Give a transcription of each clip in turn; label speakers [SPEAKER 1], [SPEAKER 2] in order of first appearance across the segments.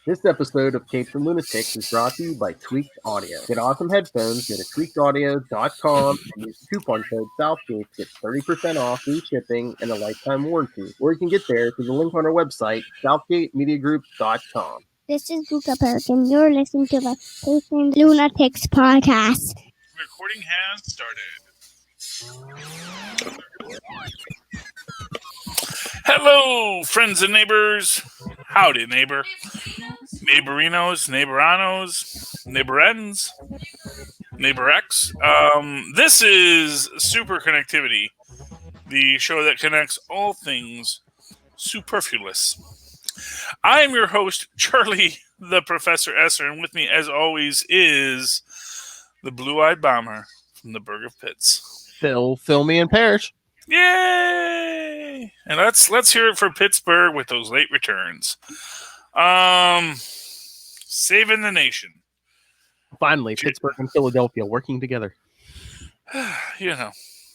[SPEAKER 1] This episode of Capes and Lunatics is brought to you by Tweaked Audio. Get awesome headphones, go to tweakedaudio.com and use the coupon code SOUTHGATE to get 30% off free shipping and a lifetime warranty. Or you can get there through the link on our website, southgatemediagroup.com.
[SPEAKER 2] This is Luca Perich, and you're listening to the Capes and Lunatics podcast.
[SPEAKER 3] Recording has started. Hello, friends and neighbors. Howdy, neighbor. Neighborinos, neighboranos, neighborends, neighborx. This is Super Connectivity, the show that connects all things superfluous. I am your host, Charlie the Professor Esser, and with me, as always, is the blue-eyed bomber from the Burg of Pitts.
[SPEAKER 1] Phil me and Perich.
[SPEAKER 3] Yay! And let's hear it for Pittsburgh with those late returns. Saving the nation.
[SPEAKER 1] Finally, Pittsburgh and Philadelphia working together.
[SPEAKER 3] You know,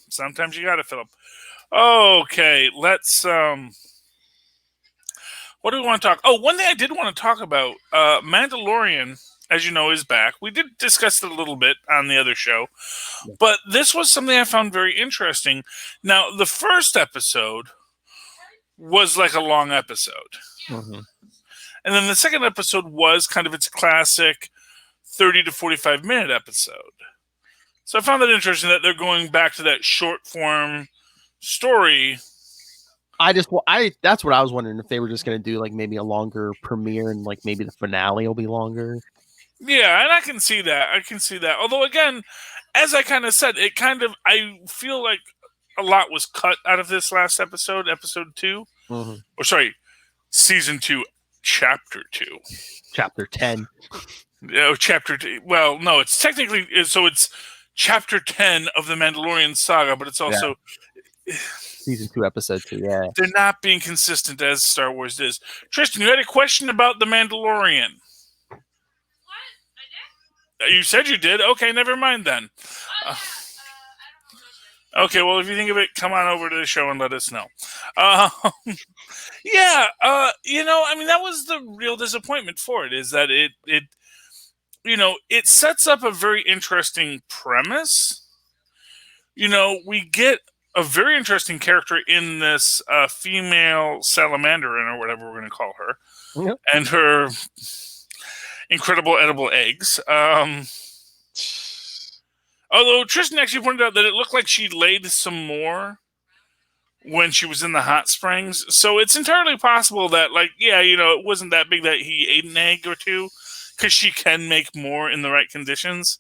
[SPEAKER 3] sometimes you gotta, Philip. Okay, let's what do we want to talk? Oh, one thing I did want to talk about, Mandalorian, as you know, is back. We did discuss it a little bit on the other show, but this was something I found very interesting. Now, the first episode was like a long episode.
[SPEAKER 1] Mm-hmm.
[SPEAKER 3] And then the second episode was kind of its classic 30 to 45 minute episode. So I found that interesting that they're going back to that short form story.
[SPEAKER 1] That's what I was wondering, if they were just going to do like maybe a longer premiere and like maybe the finale will be longer.
[SPEAKER 3] Yeah, and I can see that. Although, again, as I kind of said, I feel like a lot was cut out of this last episode 2.
[SPEAKER 1] Mm-hmm.
[SPEAKER 3] Or sorry, season 2, chapter 2.
[SPEAKER 1] Chapter 10.
[SPEAKER 3] Oh, chapter 2. Well, no, it's technically, so it's chapter 10 of the Mandalorian saga, but it's also...
[SPEAKER 1] Yeah. Season 2, episode 2, yeah.
[SPEAKER 3] They're not being consistent as Star Wars is. Tristan, you had a question about the Mandalorian.
[SPEAKER 4] What? I did?
[SPEAKER 3] You said you did? Okay, never mind then.
[SPEAKER 4] I don't
[SPEAKER 3] Okay, well, if you think of it, come on over to the show and let us know. That was the real disappointment for it, is that it sets up a very interesting premise. We get a very interesting character in this female salamanderin, or whatever we're going to call her,
[SPEAKER 1] Yep.
[SPEAKER 3] and her incredible edible eggs. Although Tristan actually pointed out that it looked like she laid some more when she was in the hot springs. So it's entirely possible that, it wasn't that big that he ate an egg or two, because she can make more in the right conditions.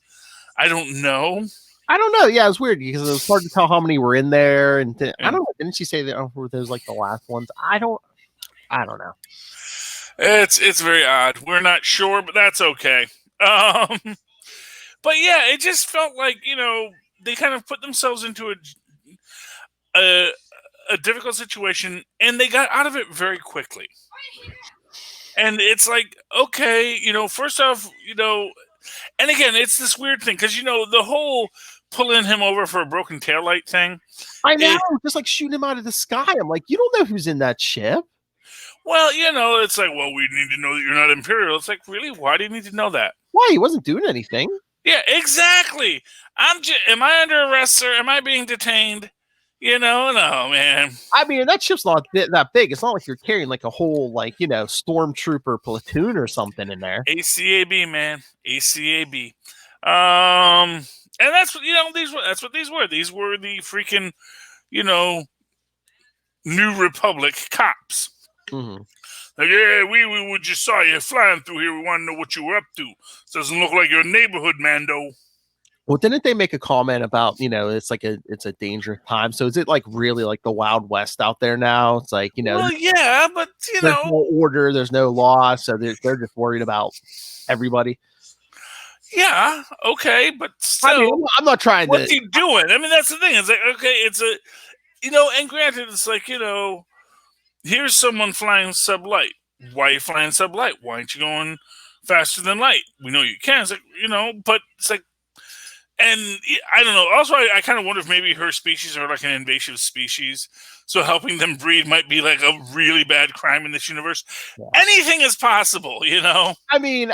[SPEAKER 3] I don't know.
[SPEAKER 1] Yeah, it was weird because it was hard to tell how many were in there, and I don't know. Didn't she say that there's like the last ones? I don't know.
[SPEAKER 3] It's very odd. We're not sure, but that's okay. But yeah, it just felt like they kind of put themselves into a difficult situation, and they got out of it very quickly. And it's like, okay, first off, and again, it's this weird thing because the whole pulling him over for a broken taillight thing.
[SPEAKER 1] I know, just like shooting him out of the sky. I'm like, you don't know who's in that ship.
[SPEAKER 3] Well, it's like, well, we need to know that you're not Imperial. It's like, really? Why do you need to know that?
[SPEAKER 1] Why? He wasn't doing anything.
[SPEAKER 3] Yeah, exactly. Am I under arrest, sir? Am I being detained? No, man.
[SPEAKER 1] I mean, that ship's not that big. It's not like you're carrying like a whole, stormtrooper platoon or something in there.
[SPEAKER 3] ACAB, man. ACAB. And that's what that's what these were. These were the freaking, New Republic cops.
[SPEAKER 1] Mm-hmm.
[SPEAKER 3] Like, yeah, we just saw you flying through here. We want to know what you were up to. Doesn't look like your neighborhood, Mando.
[SPEAKER 1] Well, didn't they make a comment about, it's like it's a dangerous time? So is it like really like the Wild West out there now? It's like,
[SPEAKER 3] Well, yeah, but
[SPEAKER 1] there's no order, there's no law, so they're just worried about everybody.
[SPEAKER 3] Yeah, okay, but still,
[SPEAKER 1] I mean, I'm not trying
[SPEAKER 3] what's he doing? I mean, that's the thing. It's like, okay, it's a, and granted, it's like, here's someone flying sublight. Why are you flying sublight? Why aren't you going faster than light? We know you can. It's like, but it's like, And I don't know. Also, I kind of wonder if maybe her species are like an invasive species. So helping them breed might be like a really bad crime in this universe. Yeah. Anything is possible, you know?
[SPEAKER 5] I mean,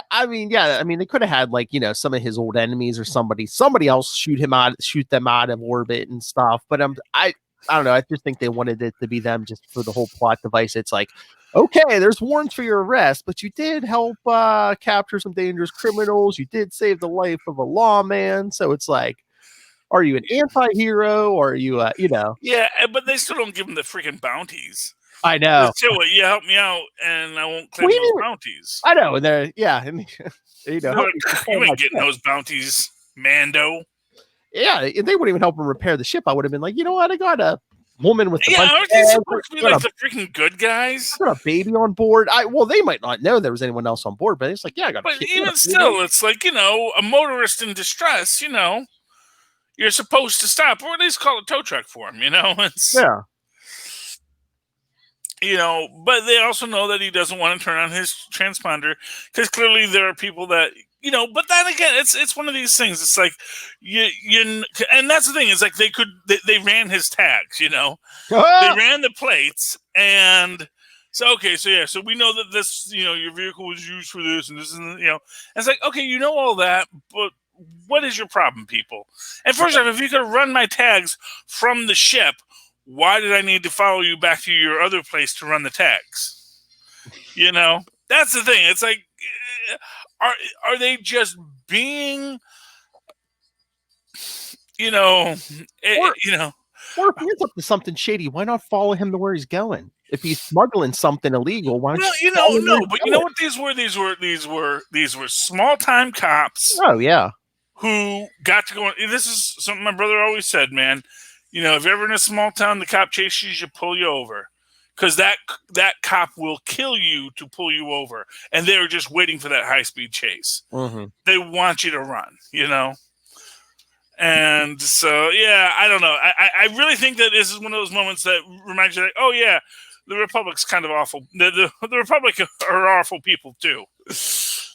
[SPEAKER 5] yeah. I mean, they could have had like, some of his old enemies or somebody else shoot them out of orbit and stuff. But I don't know. I just think they wanted it to be them just for the whole plot device. It's like, okay, there's warrants for your arrest, but you did help capture some dangerous criminals. You did save the life of a lawman. So it's like, are you an anti-hero or are you,
[SPEAKER 3] Yeah, but they still don't give them the freaking bounties.
[SPEAKER 5] I know.
[SPEAKER 3] So what, you help me out and I won't claim those bounties.
[SPEAKER 5] I know. And they're, yeah. And,
[SPEAKER 3] you ain't getting those bounties, Mando.
[SPEAKER 5] Yeah, they wouldn't even help him repair the ship. I would have been like, you know what? I got a woman with
[SPEAKER 3] aren't they supposed to be like the freaking good guys?
[SPEAKER 5] I got a baby on board. Well, they might not know there was anyone else on board, but it's like, yeah, I got.
[SPEAKER 3] But even still, it's like a motorist in distress. You're supposed to stop, or at least call a tow truck for him. It's,
[SPEAKER 5] yeah.
[SPEAKER 3] But they also know that he doesn't want to turn on his transponder because clearly there are people that. But then again, it's one of these things. It's like and that's the thing. It's like they ran his tags. They ran the plates, and so so we know that this your vehicle was used for this, and this is and it's like okay, all that, but what is your problem, people? And first off, if you could run my tags from the ship, why did I need to follow you back to your other place to run the tags? That's the thing. It's like. Are they just being,
[SPEAKER 5] or if he's up to something shady, why not follow him to where he's going? If he's smuggling something illegal, why not?
[SPEAKER 3] No, but you know what these were? These were small time cops.
[SPEAKER 5] Oh yeah,
[SPEAKER 3] who got to go. This is something my brother always said, man. If you're ever in a small town, the cop chases you, pull you over. Because that cop will kill you to pull you over. And they're just waiting for that high-speed chase.
[SPEAKER 5] Mm-hmm.
[SPEAKER 3] They want you to run, And so, yeah, I don't know. I really think that this is one of those moments that reminds you, like, oh, yeah, the Republic's kind of awful. The Republic are awful people, too.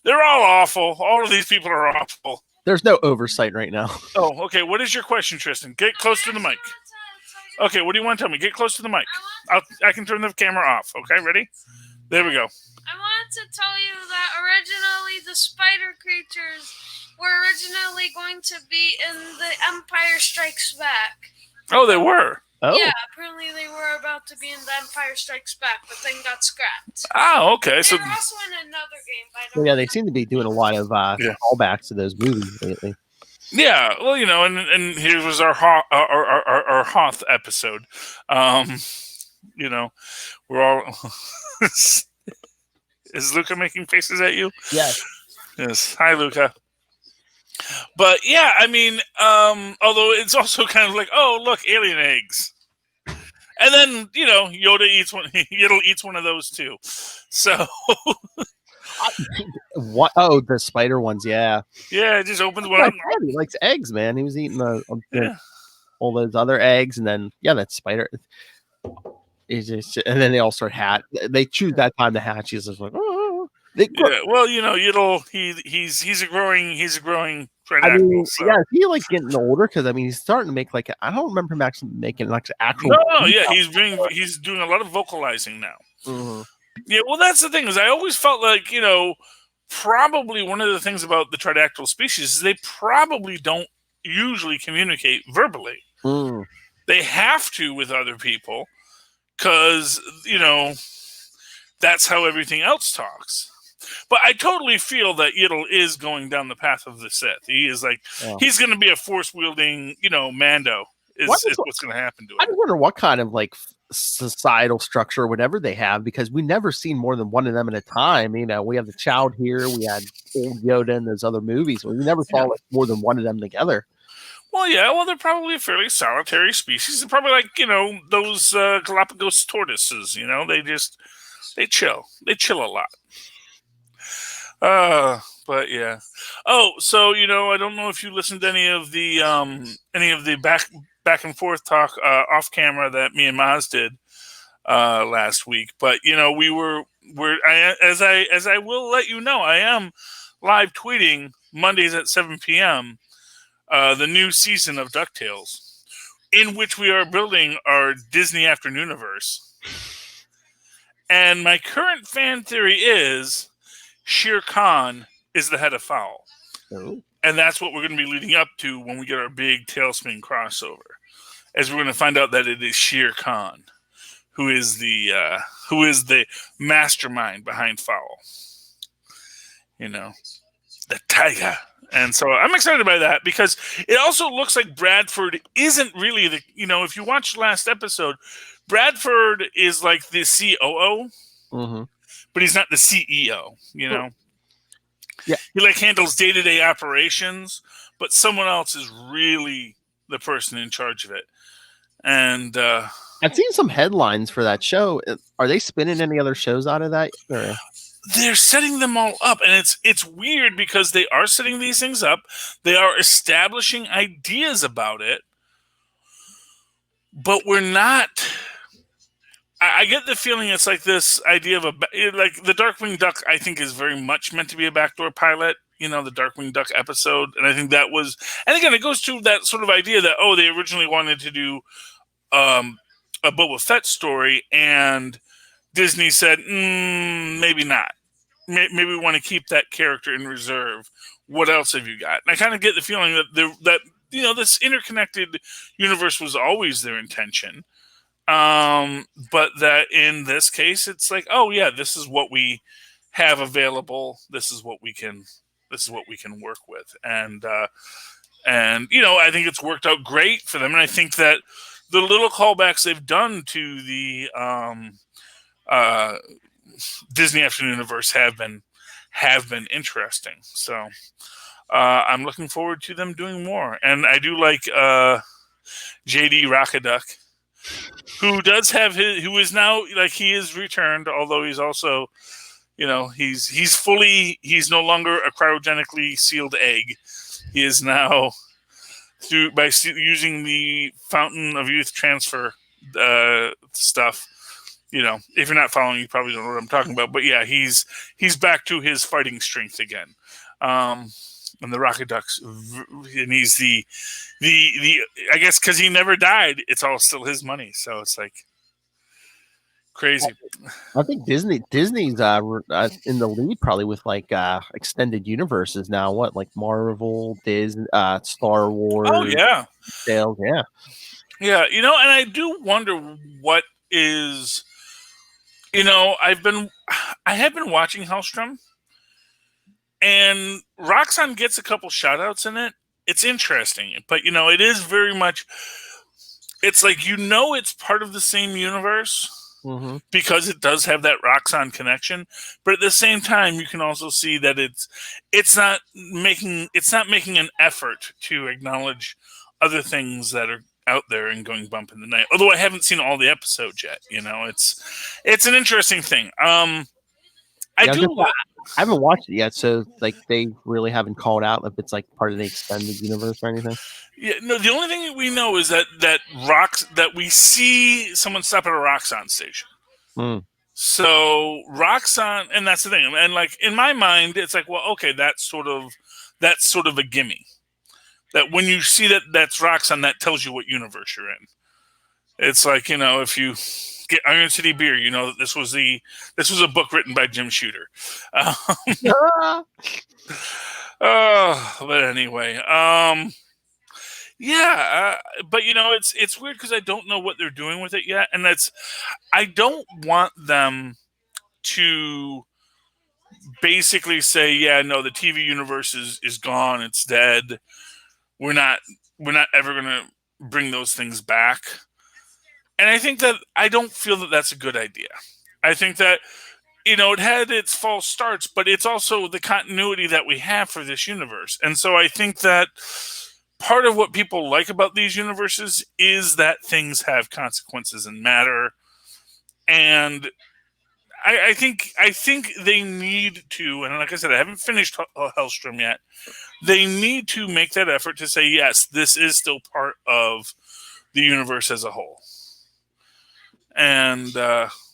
[SPEAKER 3] They're all awful. All of these people are awful.
[SPEAKER 5] There's no oversight right now.
[SPEAKER 3] Oh, okay. What is your question, Tristan? Get close to the mic. Okay, what do you want to tell me? Get close to the mic. I can turn the camera off. Okay, ready? There we go.
[SPEAKER 4] I wanted to tell you that originally the spider creatures were originally going to be in the Empire Strikes Back.
[SPEAKER 3] Oh, they were?
[SPEAKER 5] Oh.
[SPEAKER 4] Yeah, apparently they were about to be in the Empire Strikes Back, but then got scrapped.
[SPEAKER 3] Oh, okay.
[SPEAKER 4] They were also in another game.
[SPEAKER 5] Well, yeah, they seem to be doing a lot of callbacks to those movies lately.
[SPEAKER 3] Yeah, well, and here was our Hoth episode. We're all. Is Luca making faces at you?
[SPEAKER 5] Yes.
[SPEAKER 3] Yes. Hi, Luca. But yeah, I mean, although it's also kind of like, oh, look, alien eggs. And then, Yoda eats one. Yoda eats one of those too. So.
[SPEAKER 5] What? Oh, the spider ones, yeah.
[SPEAKER 3] Yeah, it just opens one up.
[SPEAKER 5] He likes eggs, man. He was eating all those other eggs, and then that spider. And then they all start They choose that time to hatch. He's just like, oh.
[SPEAKER 3] Well, he's a growing pterodactyl. So.
[SPEAKER 5] Yeah, he getting older because he's starting to make I don't remember him actually making actual.
[SPEAKER 3] No, yeah, he's doing a lot of vocalizing now.
[SPEAKER 5] Mm-hmm.
[SPEAKER 3] Yeah, well, that's the thing is I always felt like probably one of the things about the pterodactyl species is they probably don't usually communicate verbally.
[SPEAKER 5] Mm.
[SPEAKER 3] They have to with other people because that's how everything else talks. But I totally feel that Yiddle is going down the path of the Sith. He is he's going to be a force wielding, Mando is what's going to happen to him.
[SPEAKER 5] I just wonder what kind of societal structure or whatever they have, because we never seen more than one of them at a time. We have the child here, we had old Yoda in those other movies, but we never saw more than one of them together.
[SPEAKER 3] Well, yeah, they're probably a fairly solitary species. They're probably those Galapagos tortoises. They chill a lot. But yeah. Oh, so I don't know if you listened to any of the back and forth talk off camera that me and Maz did last week, but as I will let you know, I am live tweeting Mondays at 7 p.m. the new season of DuckTales, in which we are building our Disney Afternooniverse. And my current fan theory is Shere Khan is the head of Fowl.
[SPEAKER 5] Oh.
[SPEAKER 3] And that's what we're going to be leading up to when we get our big Tailspin crossover. As we're going to find out that it is Shere Khan who is the mastermind behind Fowl. You know, the tiger. And so I'm excited by that because it also looks like Bradford isn't really the, if you watch last episode, Bradford is like the COO, but he's not the CEO,
[SPEAKER 5] Yeah.
[SPEAKER 3] He like handles day-to-day operations, but someone else is really the person in charge of it. And
[SPEAKER 5] I've seen some headlines for that show. Are they spinning any other shows out of that? Or?
[SPEAKER 3] They're setting them all up, and it's weird because they are setting these things up. They are establishing ideas about it, but we're not. I get the feeling it's like this idea of like the Darkwing Duck. I think is very much meant to be a backdoor pilot. The Darkwing Duck episode, and I think that was. And again, it goes to that sort of idea that they originally wanted to do a Boba Fett story, and Disney said, maybe not. Maybe we want to keep that character in reserve. What else have you got? And I kind of get the feeling that this interconnected universe was always their intention, but that in this case, it's like, this is what we have available. This is what we can work with, and I think it's worked out great for them. And I think that the little callbacks they've done to the Disney Afternooniverse have been interesting. So I'm looking forward to them doing more. And I do like JD Rockaduck, who does have who is now like he is returned, although he's also he's no longer a cryogenically sealed egg. He is now by using the Fountain of Youth transfer stuff. If you're not following, you probably don't know what I'm talking about. But yeah, he's back to his fighting strength again. And the Rocket Ducks, and he's the I guess because he never died, it's all still his money. So it's like crazy.
[SPEAKER 5] I think Disney's in the lead probably with like extended universes now. What, like Marvel, Disney, Star Wars?
[SPEAKER 3] Oh yeah,
[SPEAKER 5] sales, yeah.
[SPEAKER 3] And I do wonder what is. I have been watching Hellstrom, and Roxxon gets a couple shout-outs in it. It's interesting, but it is very much. It's like it's part of the same universe. Because it does have that Roxxon connection, but at the same time, you can also see that it's not making an effort to acknowledge other things that are out there and going bump in the night. Although I haven't seen all the episodes yet, it's an interesting thing. I
[SPEAKER 5] haven't watched it yet, so like they really haven't called out if it's like part of the extended universe or anything.
[SPEAKER 3] Yeah, no. The only thing that we know is that we see someone stop at a Roxxon station. So Roxxon, and that's the thing. And like in my mind, it's like, well, okay, that's sort of a gimme. That when you see that's Roxxon, that tells you what universe you're in. It's like if you get Iron City Beer, that this was a book written by Jim Shooter. But anyway, but it's weird because I don't know what they're doing with it yet, and I don't want them to basically say, the TV universe is gone, it's dead. We're not ever gonna bring those things back. And I think that I don't feel that that's a good idea. I think that, it had its false starts, but it's also the continuity that we have for this universe. And so I think that part of what people like about these universes is that things have consequences and matter. And I think they need to, and like I said, I haven't finished Hellstrom yet. They need to make that effort to say, yes, this is still part of the universe as a whole. And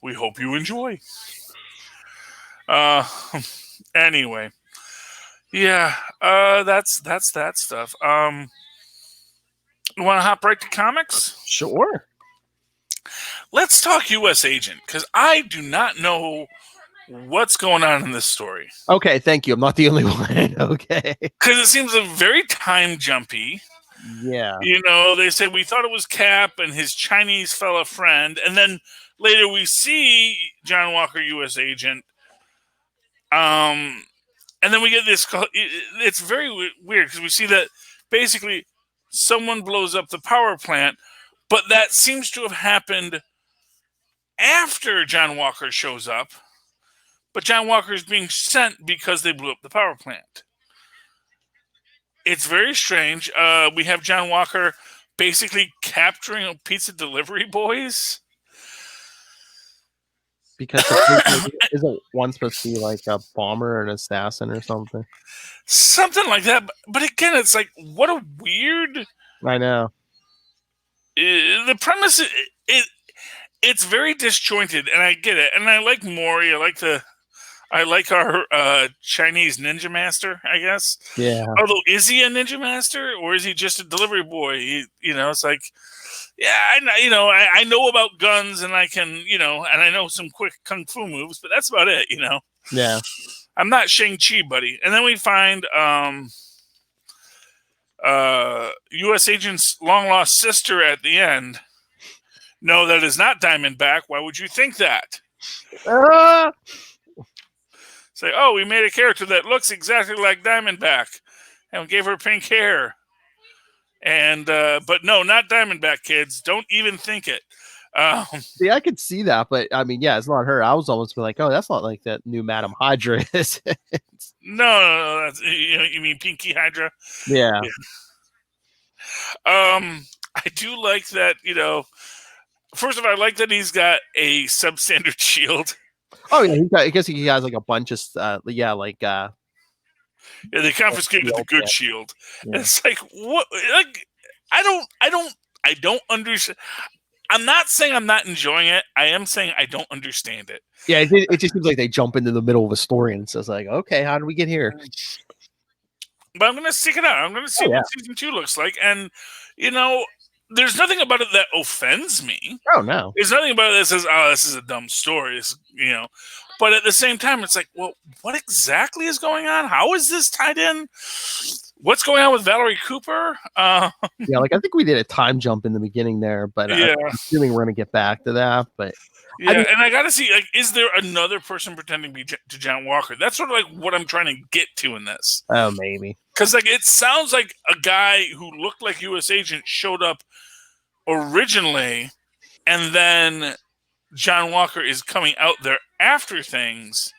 [SPEAKER 3] we hope you enjoy. Anyway, that's that stuff. You want to hop right to comics?
[SPEAKER 5] Sure.
[SPEAKER 3] Let's talk U.S. Agent, because I do not know what's going on in this story.
[SPEAKER 5] Okay, thank you. I'm not the only one. Okay.
[SPEAKER 3] Because it seems very time jumpy.
[SPEAKER 5] Yeah.
[SPEAKER 3] You know, they said we thought it was Cap and his Chinese fella friend, and then later we see John Walker, U.S. Agent. And then we get this. It's very weird because we see that basically someone blows up the power plant, but that seems to have happened after John Walker shows up. But John Walker is being sent because they blew up the power plant. It's very strange. We have John Walker basically capturing pizza delivery boys.
[SPEAKER 5] Because isn't one supposed to be like a bomber or an assassin or something?
[SPEAKER 3] Something like that. But again, it's like, what a weird...
[SPEAKER 5] I know.
[SPEAKER 3] The premise, it's very disjointed, and I get it. And I like Maury. I like our Chinese ninja master, I guess.
[SPEAKER 5] Yeah.
[SPEAKER 3] Although, is he a ninja master or is he just a delivery boy? It's like, yeah, I know about guns and I can, and I know some quick kung fu moves, but that's about it,
[SPEAKER 5] Yeah.
[SPEAKER 3] I'm not Shang-Chi, buddy. And then we find U.S. Agent's long-lost sister at the end. No, that is not Diamondback. Why would you think that? Say, oh, we made a character that looks exactly like Diamondback, and we gave her pink hair. And but no, not Diamondback, kids. Don't even think it.
[SPEAKER 5] See, I could see that, but I mean, yeah, it's not her. I was almost like, oh, that's not like that new Madam Hydra is.
[SPEAKER 3] No, that's, you mean Pinky Hydra?
[SPEAKER 5] Yeah.
[SPEAKER 3] I do like that. First of all, I like that he's got a substandard shield.
[SPEAKER 5] Oh yeah, I guess he has like a bunch of
[SPEAKER 3] Yeah, they confiscated the good shield.
[SPEAKER 5] Yeah.
[SPEAKER 3] It's like, what? Like, I don't understand. I'm not saying I'm not enjoying it. I am saying I don't understand it.
[SPEAKER 5] Yeah, it just seems like they jump into the middle of a story and it's just like, okay, how do we get here?
[SPEAKER 3] But I'm going to stick it out. I'm going to see what season 2 looks like. And, there's nothing about it that offends me.
[SPEAKER 5] Oh, no.
[SPEAKER 3] There's nothing about it that says, oh, this is a dumb story. But at the same time, it's like, well, what exactly is going on? How is this tied in? What's going on with Valerie Cooper?
[SPEAKER 5] Yeah, like I think we did a time jump in the beginning there, but I'm assuming we're going to get back to that. But
[SPEAKER 3] yeah, and I got to see, like, is there another person pretending to be to John Walker? That's sort of like what I'm trying to get to in this.
[SPEAKER 5] Oh, maybe.
[SPEAKER 3] Because like it sounds like a guy who looked like U.S. Agent showed up originally, and then John Walker is coming out there after things.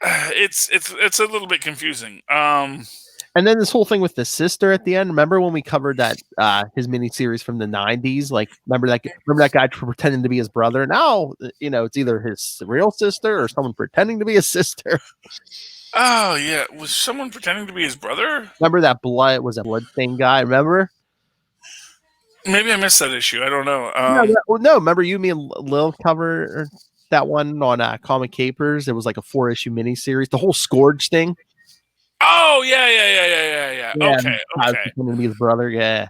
[SPEAKER 3] It's a little bit confusing.
[SPEAKER 5] And then this whole thing with the sister at the end. Remember when we covered that his miniseries from the 90s? Like, remember that guy pretending to be his brother? Now, it's either his real sister or someone pretending to be his sister.
[SPEAKER 3] Oh yeah, was someone pretending to be his brother?
[SPEAKER 5] Remember that bloodstained guy? Remember?
[SPEAKER 3] Maybe I missed that issue. I don't know.
[SPEAKER 5] No. Remember me and Lil cover that one on Comic Capers? It was like a 4-issue miniseries. The whole Scourge thing.
[SPEAKER 3] Oh yeah. Okay.
[SPEAKER 5] Pretending to be his brother. Yeah.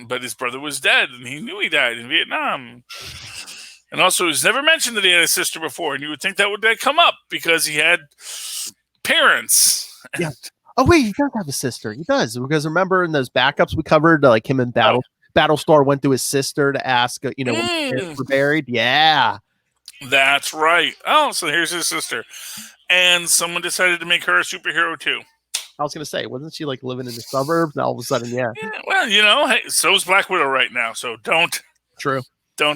[SPEAKER 3] But his brother was dead, and he knew he died in Vietnam. And also, it was never mentioned that he had a sister before, and you would think that would come up because he had parents.
[SPEAKER 5] Yeah. Oh wait, he does have a sister. He does, because remember in those backups we covered, like him and Battlestar went to his sister to ask, when his parents were buried. Yeah,
[SPEAKER 3] that's right. Oh, so here's his sister, and someone decided to make her a superhero too.
[SPEAKER 5] I was gonna say, wasn't she like living in the suburbs? And all of a sudden, yeah.
[SPEAKER 3] Well, hey, so's Black Widow right now, so don't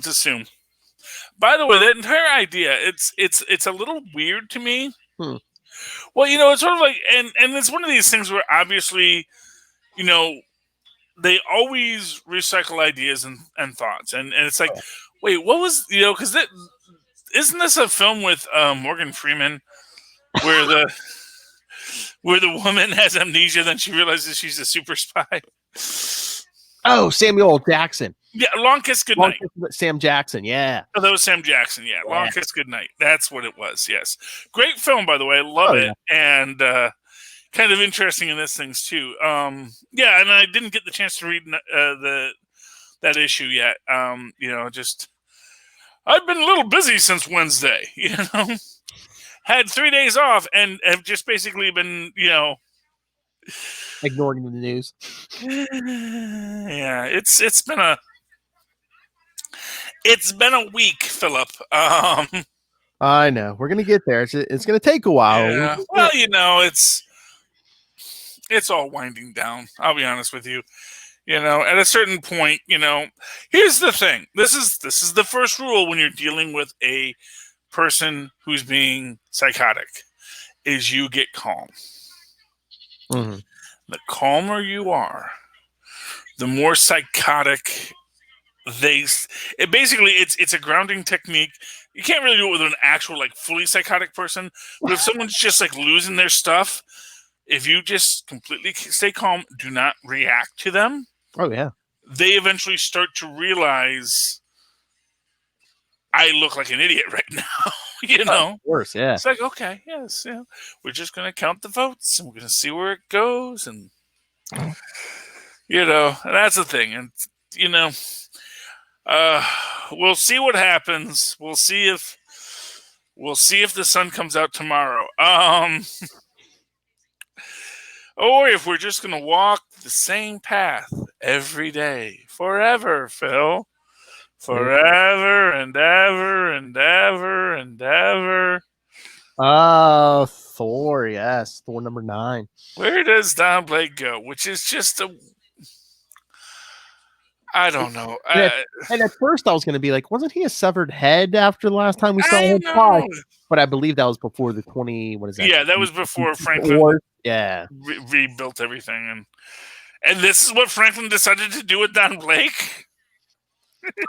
[SPEAKER 3] assume. By the way, that entire idea, it's a little weird to me. Well, it's sort of like, and it's one of these things where obviously, they always recycle ideas and thoughts. And it's like, wait, what was, because isn't this a film with Morgan Freeman where the woman has amnesia, then she realizes she's a super spy?
[SPEAKER 5] Oh, Samuel Jackson.
[SPEAKER 3] Yeah, Long Kiss Goodnight.
[SPEAKER 5] Sam Jackson, yeah.
[SPEAKER 3] Oh, that was Sam Jackson, yeah. Long Kiss Goodnight. That's what it was, yes. Great film, by the way. Love it. Yeah. And kind of interesting in this things too. Yeah, and I didn't get the chance to read that issue yet. Just I've been a little busy since Wednesday. Had 3 days off and have just basically been,
[SPEAKER 5] ignoring the news.
[SPEAKER 3] Yeah, it's been a week, Philip.
[SPEAKER 5] I know we're gonna get there. It's gonna take a while.
[SPEAKER 3] Yeah. Well, it's all winding down. I'll be honest with you. At a certain point, here's the thing. This is the first rule when you're dealing with a person who's being psychotic, is you get calm.
[SPEAKER 5] Mm-hmm.
[SPEAKER 3] The calmer you are, the more psychotic it's a grounding technique. You can't really do it with an actual fully psychotic person, but if someone's just losing their stuff, if you just completely stay calm, do not react to them.
[SPEAKER 5] Oh yeah.
[SPEAKER 3] They eventually start to realize I look like an idiot right now.
[SPEAKER 5] Of course, yeah.
[SPEAKER 3] It's like, okay, yes, we're just gonna count the votes and we're gonna see where it goes, and and that's the thing, and we'll see what happens. We'll see if the sun comes out tomorrow. Or if we're just gonna walk the same path every day forever, Phil. Forever and ever and ever and ever.
[SPEAKER 5] Oh, Thor, yes. Thor number 9.
[SPEAKER 3] Where does Don Blake go? Which is just I don't know.
[SPEAKER 5] And at first I was going to be like, wasn't he a severed head after the last time we saw him? But I believe that was before the 20, what is that?
[SPEAKER 3] Yeah, that was before Franklin rebuilt everything. And this is what Franklin decided to do with Don Blake?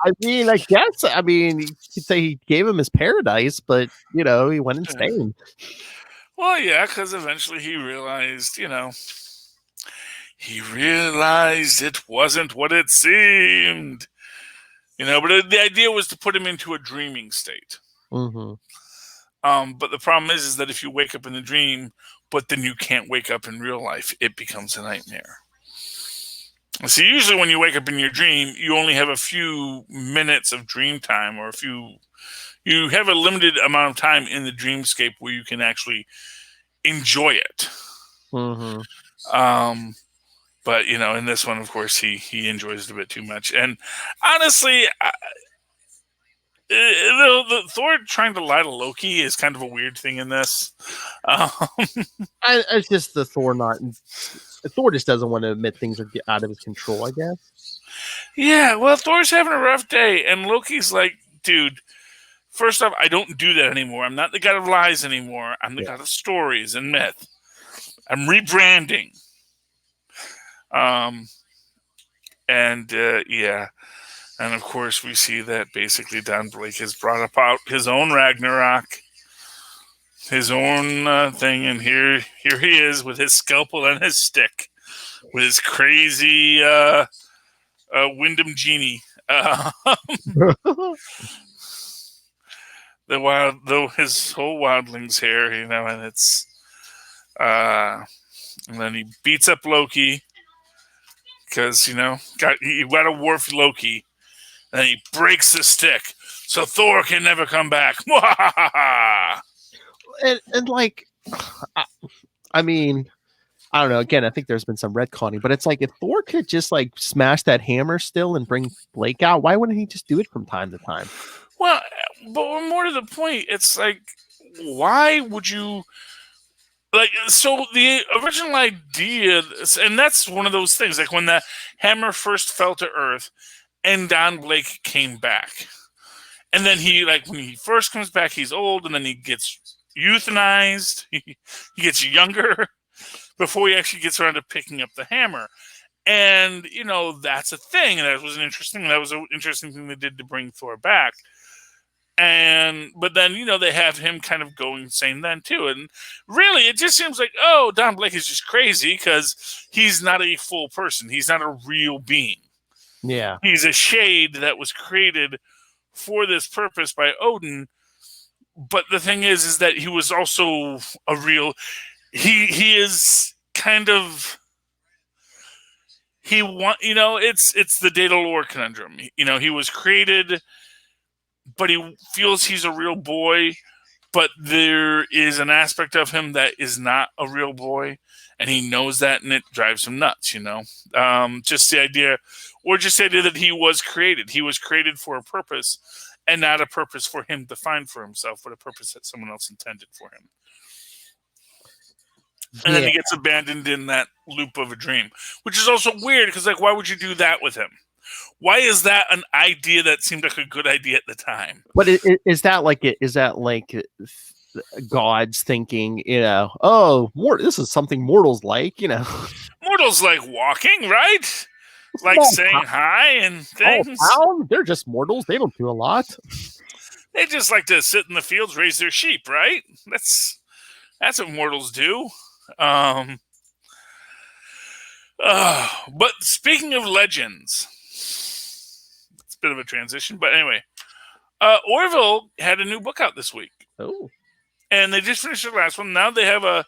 [SPEAKER 5] I mean, I guess. I mean, you could say he gave him his paradise, but, he went insane.
[SPEAKER 3] Well, yeah, because eventually he realized, he realized it wasn't what it seemed. But the idea was to put him into a dreaming state.
[SPEAKER 5] Mm-hmm.
[SPEAKER 3] But the problem is that if you wake up in the dream, but then you can't wake up in real life, it becomes a nightmare. See, usually when you wake up in your dream, you only have a few minutes of dream time, or you have a limited amount of time in the dreamscape where you can actually enjoy it.
[SPEAKER 5] Mm-hmm.
[SPEAKER 3] But in this one, of course, he enjoys it a bit too much. And honestly, the Thor trying to lie to Loki is kind of a weird thing in this.
[SPEAKER 5] It's just the Thor not. Thor just doesn't want to admit things are out of his control, I guess.
[SPEAKER 3] Yeah, well, Thor's having a rough day, and Loki's like, dude, first off, I don't do that anymore. I'm not the god of lies anymore. I'm the god of stories and myth. I'm rebranding. And of course we see that basically Don Blake has brought about his own Ragnarok, his own thing, and here he is with his scalpel and his stick, with his crazy Wyndham genie. His whole wildling's hair, and it's and then he beats up Loki because you got to warp Loki, and he breaks the stick so Thor can never come back.
[SPEAKER 5] and I mean, I don't know. Again, I think there's been some retconning, but it's like if Thor could just smash that hammer still and bring Blake out, why wouldn't he just do it from time to time?
[SPEAKER 3] Well, but more to the point, it's like, why would you? So the original idea, and that's one of those things, when the hammer first fell to Earth and Don Blake came back. And then he, when he first comes back, he's old, and then he gets euthanized. He gets younger before he actually gets around to picking up the hammer. And, that's a thing. And that was an interesting thing they did to bring Thor back. But then, they have him kind of going insane then too. And really, it just seems like, Don Blake is just crazy because he's not a full person. He's not a real being.
[SPEAKER 5] Yeah.
[SPEAKER 3] He's a shade that was created for this purpose by Odin. But the thing is that he was also he is kind of it's the Daedalus conundrum. He was created, but he feels he's a real boy, but there is an aspect of him that is not a real boy, and he knows that, and it drives him nuts. Just the idea that he was created. He was created for a purpose, and not a purpose for him to find for himself, but a purpose that someone else intended for him. And then he gets abandoned in that loop of a dream, which is also weird because, why would you do that with him? Why is that an idea that seemed like a good idea at the time?
[SPEAKER 5] But is that like God's thinking? This is something mortals like.
[SPEAKER 3] Mortals like walking, right? Like saying hi and things.
[SPEAKER 5] They're just mortals. They don't do a lot.
[SPEAKER 3] They just like to sit in the fields, raise their sheep, right? That's what mortals do. But speaking of legends, it's a bit of a transition, but anyway, Orville had a new book out this week.
[SPEAKER 5] Oh,
[SPEAKER 3] and they just finished the last one. Now they have a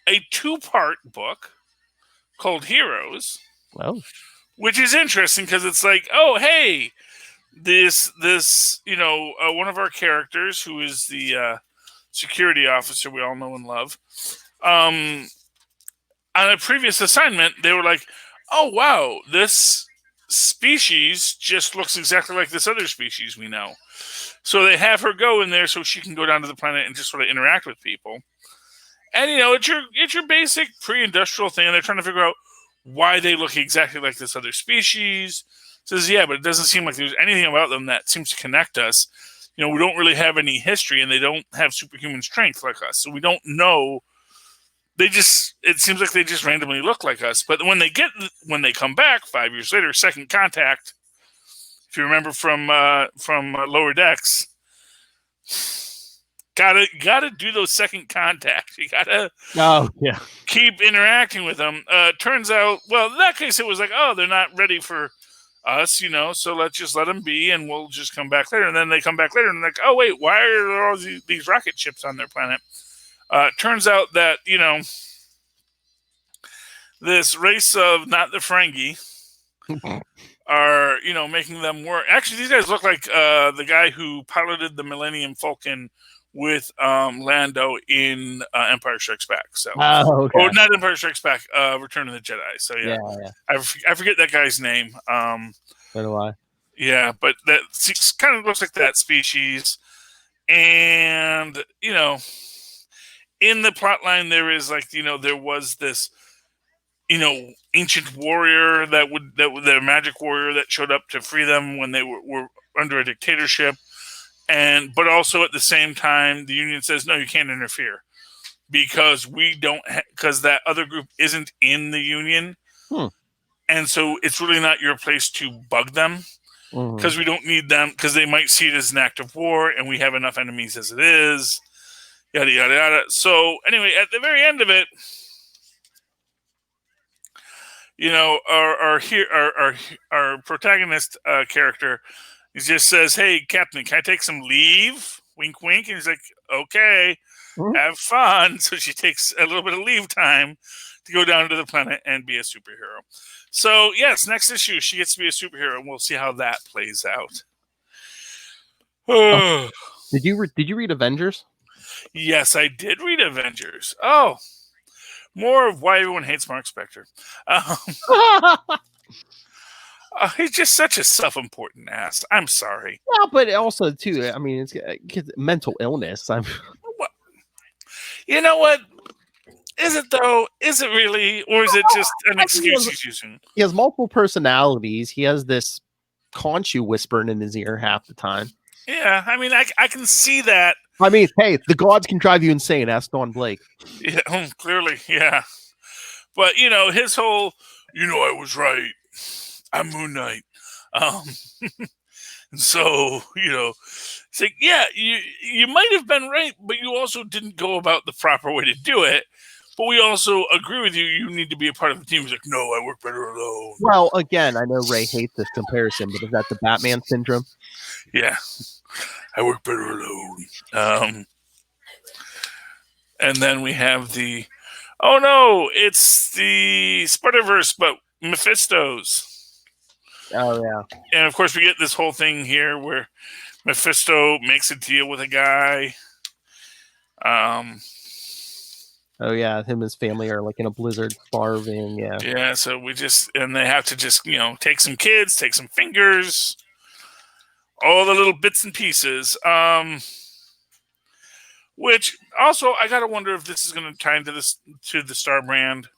[SPEAKER 3] 2-part book called Heroes.
[SPEAKER 5] Well,
[SPEAKER 3] which is interesting because it's like, oh, hey, this one of our characters who is the security officer we all know and love. On a previous assignment, they were like, oh, wow, this species just looks exactly like this other species we know. So they have her go in there so she can go down to the planet and just sort of interact with people. And, it's your basic pre-industrial thing. And they're trying to figure out why they look exactly like this other species. Says, yeah, but it doesn't seem like there's anything about them that seems to connect us. We don't really have any history, and they don't have superhuman strength like us. So we don't know. It seems like they just randomly look like us. But when they come back 5 years later, Second Contact, if you remember from Lower Decks, gotta do those Second Contact. You gotta keep interacting with them. Turns out, well, in that case, it was like, oh, they're not ready for us, so let's just let them be, and we'll just come back later. And then they come back later, and they're like, oh, wait, why are there all these rocket ships on their planet? Turns out that, this race of not the Ferengi are, making them work. Actually, these guys look like the guy who piloted the Millennium Falcon with Lando in Empire Strikes Back. So,
[SPEAKER 5] okay.
[SPEAKER 3] Oh, not Empire Strikes Back, Return of the Jedi. So, yeah. I forget that guy's name.
[SPEAKER 5] So do I.
[SPEAKER 3] Yeah, but that kind of looks like that species. And, in the plot line, there is there was this, ancient warrior that the magic warrior that showed up to free them when they were under a dictatorship. But also at the same time, the Union says, no, you can't interfere because because that other group isn't in the Union. And so it's really not your place to bug them because we don't need them because they might see it as an act of war and we have enough enemies as it is. Yada, yada, yada. So anyway, at the very end of it, our protagonist character, he just says, hey, Captain, can I take some leave? Wink, wink. And he's like, okay, have fun. So she takes a little bit of leave time to go down to the planet and be a superhero. So, yes, next issue, she gets to be a superhero, and we'll see how that plays out.
[SPEAKER 5] Did you read Avengers?
[SPEAKER 3] Yes, I did read Avengers. Oh, more of why everyone hates Mark Spector. He's just such a self-important ass. I'm sorry.
[SPEAKER 5] Yeah, but also too, I mean, it's mental illness.
[SPEAKER 3] You know what? Is it though? Is it really, or is it just an excuse he's using?
[SPEAKER 5] He has multiple personalities. He has this Khonshu whispering in his ear half the time.
[SPEAKER 3] Yeah, I mean, I can see that.
[SPEAKER 5] I mean, hey, the gods can drive you insane. Ask Don Blake.
[SPEAKER 3] Yeah, clearly, yeah. But his whole, I was right. I'm Moon Knight. And so, it's like, yeah, you might have been right, but you also didn't go about the proper way to do it. But we also agree with you. You need to be a part of the team. He's like, no, I work better alone.
[SPEAKER 5] Well, again, I know Ray hates this comparison, but is that the Batman syndrome?
[SPEAKER 3] Yeah. I work better alone. And then we have the Oh no, it's the Spider-Verse, but Mephisto's.
[SPEAKER 5] Oh yeah.
[SPEAKER 3] And of course, we get this whole thing here where Mephisto makes a deal with a guy.
[SPEAKER 5] Oh yeah, him and his family are like in a blizzard, starving. Yeah.
[SPEAKER 3] Yeah, so they have to just take some kids, take some fingers, all the little bits and pieces. Which also I gotta wonder if this is going to tie into the Star brand,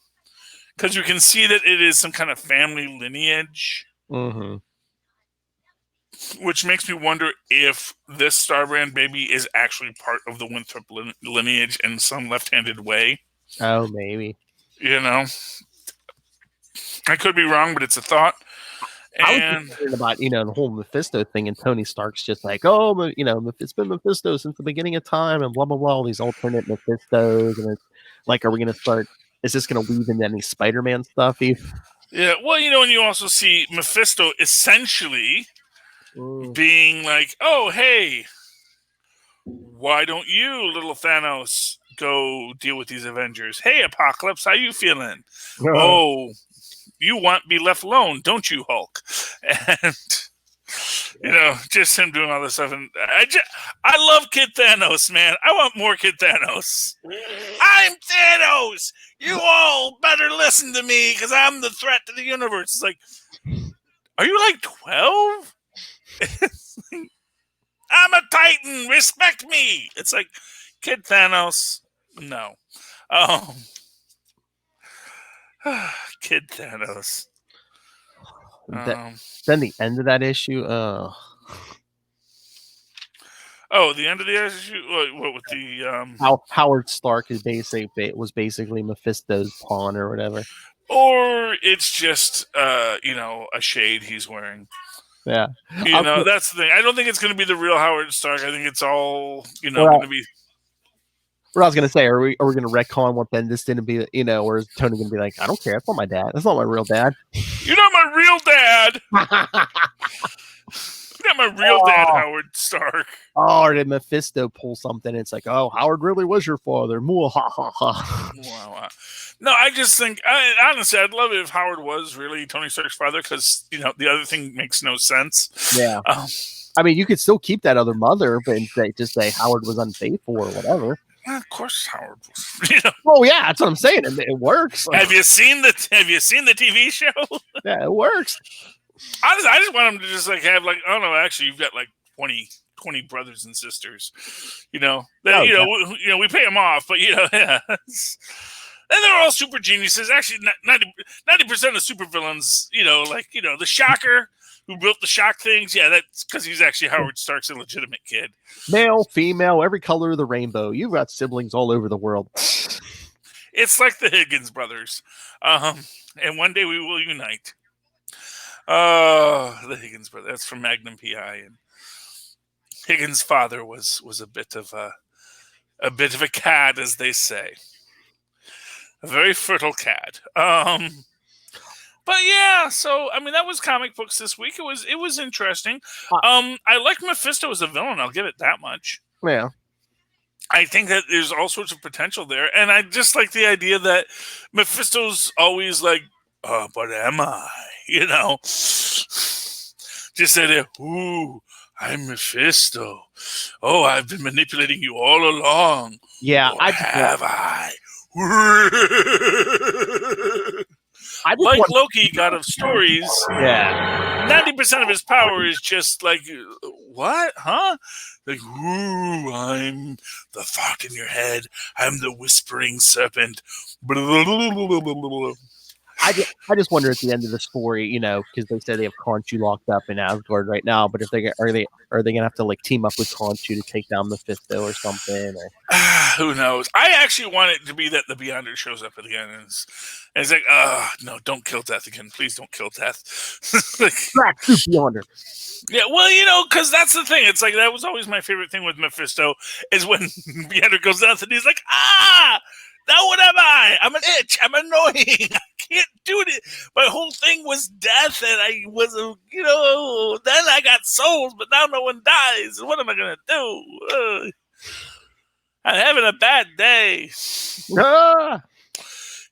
[SPEAKER 3] because you can see that it is some kind of family lineage.
[SPEAKER 5] Mm-hmm.
[SPEAKER 3] Which makes me wonder if this Star brand baby is actually part of the Winthrop lineage in some left-handed way.
[SPEAKER 5] Oh, maybe.
[SPEAKER 3] I could be wrong, but it's a thought.
[SPEAKER 5] I was just about the whole Mephisto thing, and Tony Stark's just like, oh, it's been Mephisto since the beginning of time, and blah blah blah, all these alternate Mephistos, and it's like, are we going to start? Is this going to weave into any Spider-Man stuff?
[SPEAKER 3] Yeah, well, and you also see Mephisto essentially being like, oh, hey, why don't you, little Thanos, go deal with these Avengers? Hey, Apocalypse, how you feeling? Oh, you want to be left alone, don't you, Hulk? And, just him doing all this stuff. And I love Kid Thanos, man. I want more Kid Thanos. I'm Thanos! You all better listen to me, because I'm the threat to the universe. It's like, are you like 12? I'm a Titan. Respect me. It's like, Kid Thanos. No. Kid Thanos.
[SPEAKER 5] Then the end of that issue.
[SPEAKER 3] The end of the issue. What with the
[SPEAKER 5] how Howard Stark was basically Mephisto's pawn or whatever.
[SPEAKER 3] Or it's just a shade he's wearing.
[SPEAKER 5] Yeah.
[SPEAKER 3] That's the thing. I don't think it's going to be the real Howard Stark. I think it's all, going to be.
[SPEAKER 5] What I was going to say, are we going to retcon what Bendis didn't be, or is Tony going to be like, I don't care. That's not my dad. That's not my real dad.
[SPEAKER 3] You're not my real dad. You're not my real dad, Howard Stark.
[SPEAKER 5] Oh, or did Mephisto pull something? It's like, oh, Howard really was your father. Moo ha ha ha.
[SPEAKER 3] Wow. No, I just think, honestly, I'd love it if Howard was really Tony Stark's father, because, the other thing makes no sense.
[SPEAKER 5] Yeah. I mean, you could still keep that other mother, but just say Howard was unfaithful or whatever.
[SPEAKER 3] Well, of course, Howard was.
[SPEAKER 5] Oh yeah, that's what I'm saying. It works.
[SPEAKER 3] Have you seen the TV show?
[SPEAKER 5] Yeah, it works.
[SPEAKER 3] Honestly, I just want him to just have actually, you've got 20 brothers and sisters. We pay them off, but yeah. And they're all super geniuses. Actually, 90% of supervillains, the Shocker, who built the shock things. Yeah, that's because he's actually Howard Stark's illegitimate kid.
[SPEAKER 5] Male, female, every color of the rainbow. You've got siblings all over the world.
[SPEAKER 3] It's like the Higgins brothers. And one day we will unite. The Higgins brothers. That's from Magnum PI. And Higgins' father was a bit of a cad, as they say. A very fertile cad. But yeah, so I mean that was comic books this week. It was interesting. I like Mephisto as a villain. I'll give it that much.
[SPEAKER 5] Yeah.
[SPEAKER 3] I think that there's all sorts of potential there, and I just like the idea that Mephisto's always like, but am I? Just said, "Ooh, I'm Mephisto. Oh, I've been manipulating you all along.
[SPEAKER 5] Yeah,
[SPEAKER 3] or have I?" Like Loki, God of Stories, 90% of his power is just like, what? Huh? Like, ooh, I'm the thought in your head. I'm the whispering serpent.
[SPEAKER 5] I just wonder at the end of the story, because they said they have Khonshu locked up in Asgard right now. But if are they gonna have to team up with Khonshu to take down Mephisto or something? Or...
[SPEAKER 3] Who knows? I actually want it to be that the Beyonder shows up at the end and it's like, no, don't kill Death again. Please don't kill Death.
[SPEAKER 5] Beyonder.
[SPEAKER 3] Yeah, well, because that's the thing. It's like that was always my favorite thing with Mephisto is when Beyonder goes down and he's like, now what am I? I'm an itch. I'm annoying. I can't do it. My whole thing was death, and I was, then I got souls, but now no one dies. What am I going to do? I'm having a bad day.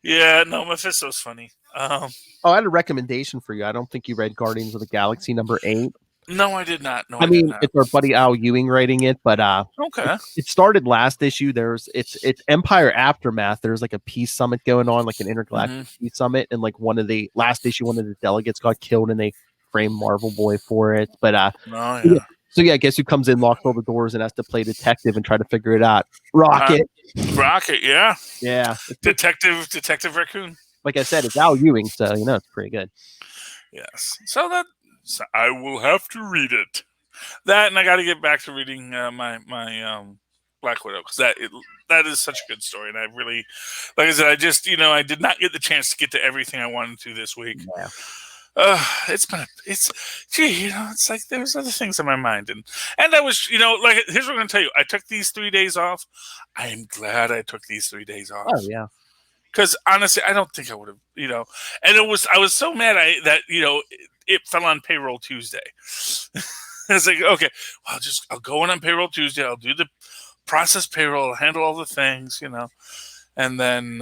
[SPEAKER 3] Yeah, no, Mephisto's funny.
[SPEAKER 5] Oh, I had a recommendation for you. I don't think you read Guardians of the Galaxy #8.
[SPEAKER 3] No, I did not. No,
[SPEAKER 5] I
[SPEAKER 3] I did
[SPEAKER 5] mean,
[SPEAKER 3] not.
[SPEAKER 5] it's our buddy Al Ewing writing it, but
[SPEAKER 3] Okay.
[SPEAKER 5] it started last issue. It's Empire Aftermath. There's like a peace summit going on, like an intergalactic peace summit, and like one of the delegates got killed, and they framed Marvel Boy for it. But
[SPEAKER 3] Oh, yeah.
[SPEAKER 5] So yeah, guess who comes in, locks all the doors, and has to play detective and try to figure it out? Rocket.
[SPEAKER 3] Rocket, yeah.
[SPEAKER 5] Yeah.
[SPEAKER 3] Detective Raccoon.
[SPEAKER 5] Like I said, it's Al Ewing, so it's pretty good.
[SPEAKER 3] Yes. So I will have to read it. That, and I got to get back to reading my Black Widow, because that is such a good story, and I really, like I said, I just I did not get the chance to get to everything I wanted to this week.
[SPEAKER 5] Yeah.
[SPEAKER 3] It's like there's other things in my mind, and I was, like, here's what I'm gonna tell you. I took these 3 days off. I am glad I took these 3 days off.
[SPEAKER 5] Oh yeah.
[SPEAKER 3] Because honestly, I don't think I would have, and I was so mad that it fell on payroll Tuesday. It's like, okay, well, I'll go in on payroll Tuesday. I'll do the process payroll, I'll handle all the things, and then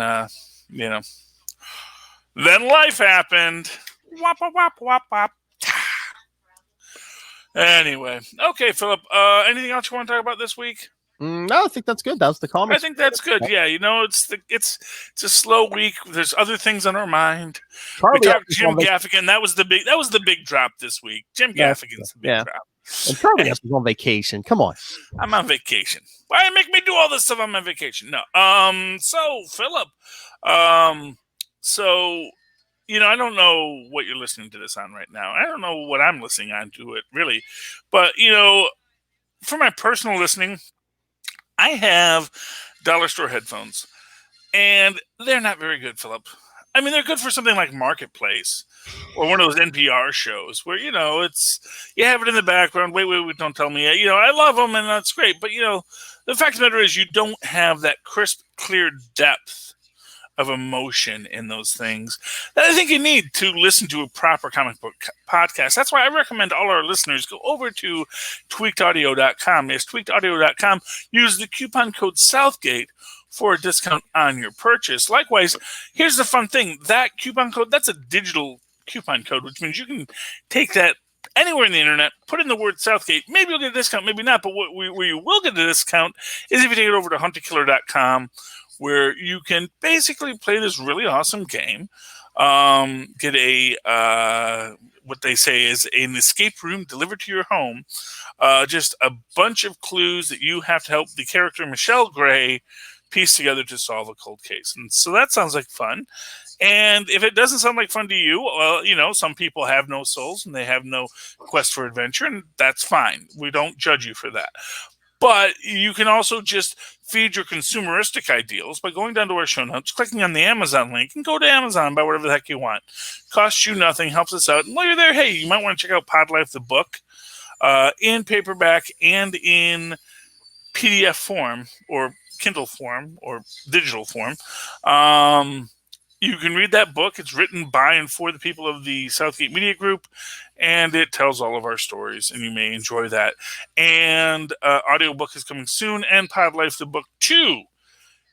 [SPEAKER 3] then life happened. Wop wop wop wop wop. Anyway, okay, Philip. Anything else you want to talk about this week?
[SPEAKER 5] No, I think that's good. That was the comment.
[SPEAKER 3] I think that's good. Yeah, it's a slow week. There's other things on our mind.
[SPEAKER 5] Charlie
[SPEAKER 3] we talked Jim Gaffigan. That was the big drop this week. Jim Gaffigan's the big drop.
[SPEAKER 5] And Charlie was on vacation. Come on.
[SPEAKER 3] I'm on vacation. Why make me do all this stuff on my vacation? No. So Philip. So I don't know what you're listening to this on right now. I don't know what I'm listening on to it really, but for my personal listening, I have dollar store headphones, and they're not very good, Philip. I mean, they're good for something like Marketplace or one of those NPR shows where, it's, you have it in the background. Wait, don't tell me. I love them, and that's great. But, the fact of the matter is you don't have that crisp, clear depth of emotion in those things that I think you need to listen to a proper comic book podcast. That's why I recommend all our listeners go over to tweakedaudio.com. Yes, tweakedaudio.com. Use the coupon code Southgate for a discount on your purchase. Likewise, here's the fun thing. That coupon code, that's a digital coupon code, which means you can take that anywhere in the internet, put in the word Southgate. Maybe you'll get a discount, maybe not. But where you will get a discount is if you take it over to hunterkiller.com, where you can basically play this really awesome game, get what they say is an escape room delivered to your home, just a bunch of clues that you have to help the character Michelle Gray piece together to solve a cold case. And so that sounds like fun. And if it doesn't sound like fun to you, well, some people have no souls and they have no quest for adventure, and that's fine. We don't judge you for that. But you can also just feed your consumeristic ideals by going down to our show notes, clicking on the Amazon link, and go to Amazon, buy whatever the heck you want. Costs you nothing, helps us out. And while you're there, hey, you might want to check out Pod Life, the book, in paperback and in PDF form or Kindle form or digital form. You can read that book. It's written by and for the people of the Southgate Media Group, and it tells all of our stories, and you may enjoy that. And audiobook is coming soon, and Pod Life, the book 2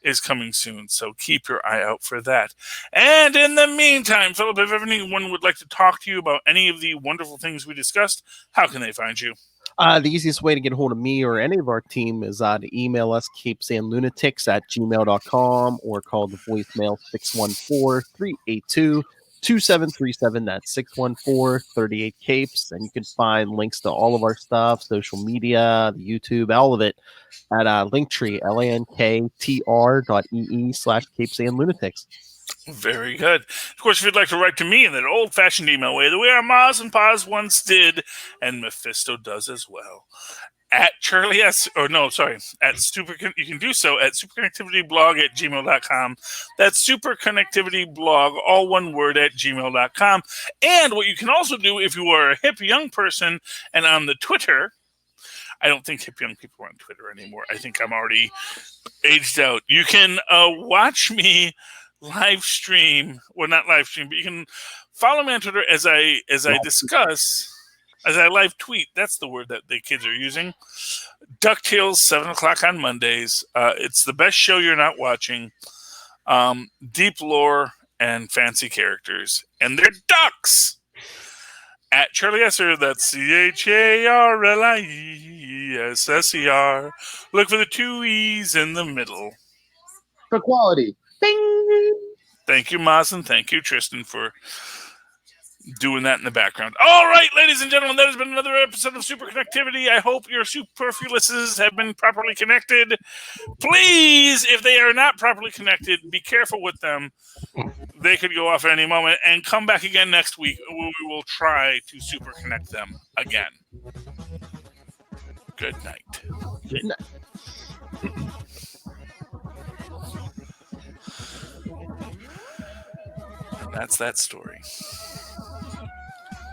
[SPEAKER 3] is coming soon, so keep your eye out for that. And in the meantime, Philip, if anyone would like to talk to you about any of the wonderful things we discussed, how can they find you?
[SPEAKER 5] The easiest way to get a hold of me or any of our team is to email us capesandlunatics@gmail.com or call the voicemail 614-382-2737. That's 614-38-CAPES. And you can find links to all of our stuff, social media, the YouTube, all of it at Linktree, linktr.ee/capesandlunatics.
[SPEAKER 3] Very good. Of course, if you'd like to write to me in that old-fashioned email way that we are Maz and Paz once did, and Mephisto does as well, at Charlie S. Or no, sorry, at Super. You can do so at superconnectivityblog@gmail.com. That's superconnectivityblog, all one word, @gmail.com. And what you can also do if you are a hip young person and on the Twitter. I don't think hip young people are on Twitter anymore. I think I'm already aged out. You can watch me live stream, well, not live stream, but you can follow me on Twitter as I discuss, as I live tweet. That's the word that the kids are using. DuckTales, 7 o'clock on Mondays. It's the best show you're not watching. deep lore and fancy characters, and they're ducks. At Charlie Esser, that's CHARLIESSER. Look for the 2 E's in the middle.
[SPEAKER 1] For quality. Bing!
[SPEAKER 3] Thank you, Maz, and thank you, Tristan, for doing that in the background. All right, ladies and gentlemen, that has been another episode of Super Connectivity. I hope your superfluouses have been properly connected. Please, if they are not properly connected, be careful with them. They could go off at any moment, and come back again next week. We will try to super connect them again. Good night.
[SPEAKER 5] Good night.
[SPEAKER 3] And that's that story.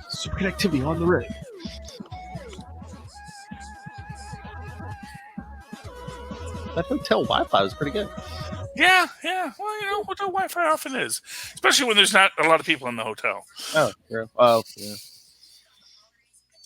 [SPEAKER 5] Super Connectivity on the road. That hotel Wi-Fi was pretty good.
[SPEAKER 3] Yeah. Well, hotel Wi-Fi often is, especially when there's not a lot of people in the hotel.
[SPEAKER 5] Oh, yeah.